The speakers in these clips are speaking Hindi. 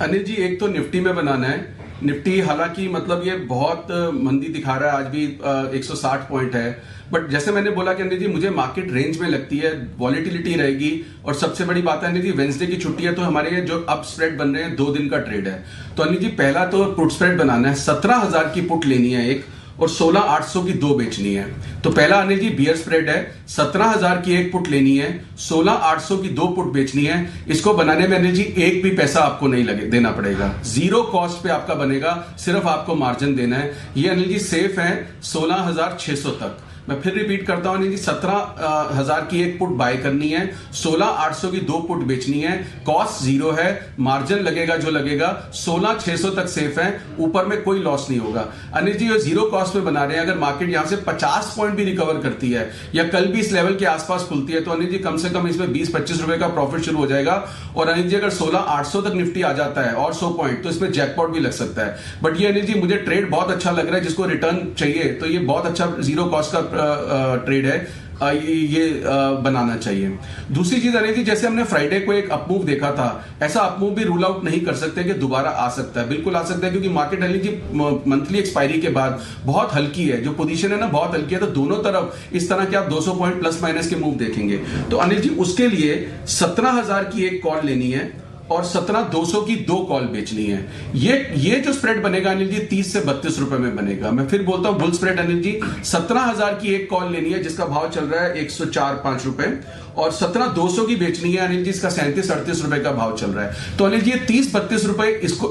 अनिल जी, एक तो निफ्टी में बनाना है। निफ्टी हालांकि मतलब ये बहुत मंदी दिखा रहा है, आज भी 160 पॉइंट है, बट जैसे मैंने बोला कि अनिल जी मुझे मार्केट रेंज में लगती है, वॉलेटिलिटी रहेगी। और सबसे बड़ी बात है अनिल जी, वेंसडे की छुट्टी है तो हमारे जो अप स्प्रेड बन रहे हैं 2 दिन का ट्रेड है। तो अनिल जी पहला तो पुट स्प्रेड बनाना है, 17,000 की पुट लेनी है एक और 16,800 की 2 बेचनी है। तो पहला अनिल जी बियर स्प्रेड है, 17,000 की एक पुट लेनी है, 16,800 की 2 पुट बेचनी है। इसको बनाने में अनिल जी एक भी पैसा आपको नहीं लगे देना पड़ेगा, जीरो कॉस्ट पे आपका बनेगा, सिर्फ आपको मार्जिन देना है। ये अनिल जी सेफ है 16,600 तक। मैं फिर रिपीट करता हूं अनिल जी, 17,000 की एक पुट बाय करनी है, 16,800 की 2 पुट बेचनी है, कॉस्ट जीरो है, मार्जिन लगेगा जो लगेगा, 16,600 तक सेफ है, ऊपर में कोई लॉस नहीं होगा। अनिल जी ये जीरो कॉस्ट में बना रहे हैं, अगर मार्केट यहां से 50 पॉइंट भी रिकवर करती है या कल भी इस लेवल के आसपास खुलती है तो अनिल जी कम से कम इसमें 20-25 रुपए का प्रॉफिट शुरू हो जाएगा। और अनिल जी अगर 16,800 तक निफ्टी आ जाता है और 100 पॉइंट तो इसमें जैकपॉट भी लग सकता है। बट ये अनिल जी मुझे ट्रेड बहुत अच्छा लग रहा है, जिसको रिटर्न चाहिए तो ये बहुत अच्छा जीरो कॉस्ट का ट्रेड है, ये बनाना चाहिए। दूसरी चीज अनिल जी, जैसे हमने फ्राइडे को एक अपमूव देखा था, ऐसा अपमूव भी रूल आउट नहीं कर सकते कि दोबारा आ सकता है, बिल्कुल आ सकता है, क्योंकि market Anil ji monthly expiry के बाद बहुत हल्की है, जो पोजीशन है ना बहुत हल्की है, तो दोनों तरफ इस तरह के आप 200 पॉइंट प्लस माइनस के मूव देखेंगे। तो अनिल जी उसके लिए 17,000 की एक कॉल लेनी है और 17,200 की 2 कॉल बेचनी है। ये जो स्प्रेड बनेगा अनिल जी 30 से 32 रुपए में बनेगा। मैं फिर बोलता हूं बुल स्प्रेड अनिल जी 17,000 की एक कॉल लेनी है जिसका भाव चल रहा है 104-5 रुपए, और 17,200 की बेचनी है अनिल जी, इसका 37-38 रुपए का भाव चल रहा है। तो अनिल जी ये 30-32 रुपए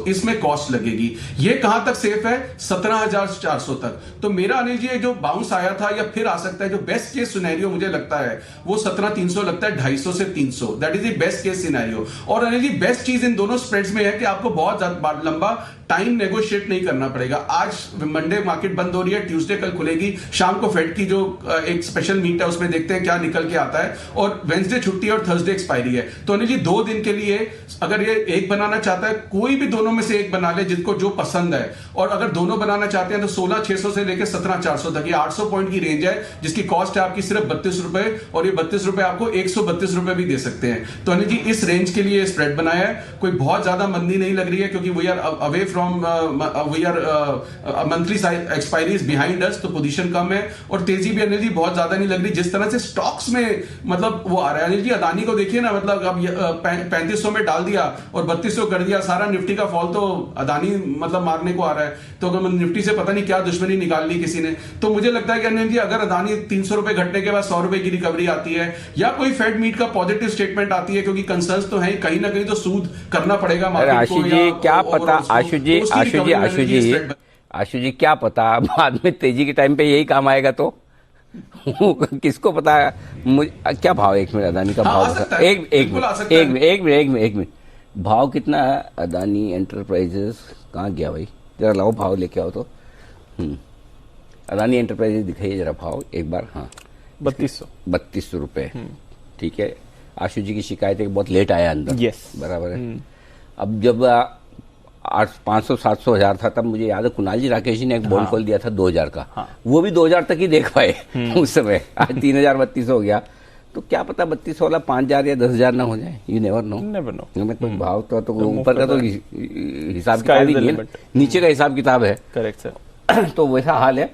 इसमें कॉस्ट लगेगी। ये कहां तक सेफ है? 17,400 तक। तो मेरा अनिल जी जो बाउंस आया था या फिर आ सकता है, जो बेस्ट केस सिनेरियो मुझे लगता है वो 17,300 लगता है, 250 से 300, that is the best case scenario. और अनिल जी बेस्ट चीज इन दोनों स्प्रेड्स में है कि आपको बहुत ज्यादा लंबा टाइम नेगोशिएट नहीं करना पड़ेगा। आज मंडे मार्केट बंद हो रही है, ट्यूसडे कल खुलेगी, शाम को फेड की जो एक स्पेशल मीट है उसमें देखते हैं क्या निकल के आता है, और वेंसडे छुट्टी है और थर्सडे एक्सपायरी है। तो अनिल जी 2 दिन के लिए अगर ये एक बनाना चाहता है, कोई भी दोनों में से एक बना ले जिसको जो पसंद है, और अगर दोनों बनाना चाहते हैं तो 16,600 से लेकर 17,400 तक, ये 800 पॉइंट की रेंज है, जिसकी कॉस्ट है आपकी सिर्फ 32 रुपए, और ये 32 रुपए आपको 132 रुपए भी दे सकते हैं। तो अनिल जी इस रेंज के लिए स्प्रेड बनाया है, कोई बहुत ज्यादा मंदी नहीं लग रही है, क्योंकि we are away from monthly expiries behind us, तो पोजीशन कम है और तेजी भी अनिल जी बहुत ज्यादा नहीं लग रही। जिस तरह से स्टॉक्स में मतलब वो आ रहा है अनिल जी, अदानी को देखिए ना, मतलब अब 3500 में डाल दिया और 3200 कर दिया, सारा निफ्टी का फॉल तो अदानी मतलब मारने को आ रहा है। तो अगर निफ्टी से पता नहीं क्या दुश्मनी निकाल ली किसी ने। तो मुझे लगता है कि अनिल जी अगर अदानी 300 रुपए घटने के बाद 100 रुपए की रिकवरी आती है, या कोई फेड मीट का पॉजिटिव स्टेटमेंट आती है, क्योंकि कंसर्न्स तो है कहीं ना कहीं तो सूद करना पड़ेगा मार्केट को, क्या पता आशु जी क्या पता बाद में तेजी के टाइम पे यही काम आएगा तो किसको पता। मुझे क्या भाव, एक मिनट अदानी का भाव, एक मिनट भाव कितना है अदानी एंटरप्राइजेस? कहाँ गया भाई, जरा लाओ भाव लेके आओ तो। अदानी एंटरप्राइजेस दिखाइए जरा भाव एक बार। हाँ 3200 रुपए, ठीक है। आशु जी की शिकायत है कि बहुत लेट आया अंदर, यस बराबर है। अब जब 500-700 हजार था तब मुझे याद है कुणाल जी राकेश जी ने एक बॉन्ड खोल दिया था 2000 का, वो भी 2000 तक ही देख पाए उस समय। आज 3032 हो गया, तो क्या पता 32 वाला 5,000 या 10,000 ना हो जाए, यू नेवर नो। तो भाव तो ऊपर का तो हिसाब किताब ही नहीं है, नीचे का हिसाब किताब है, करेक्ट सर। तो वैसा हाल है।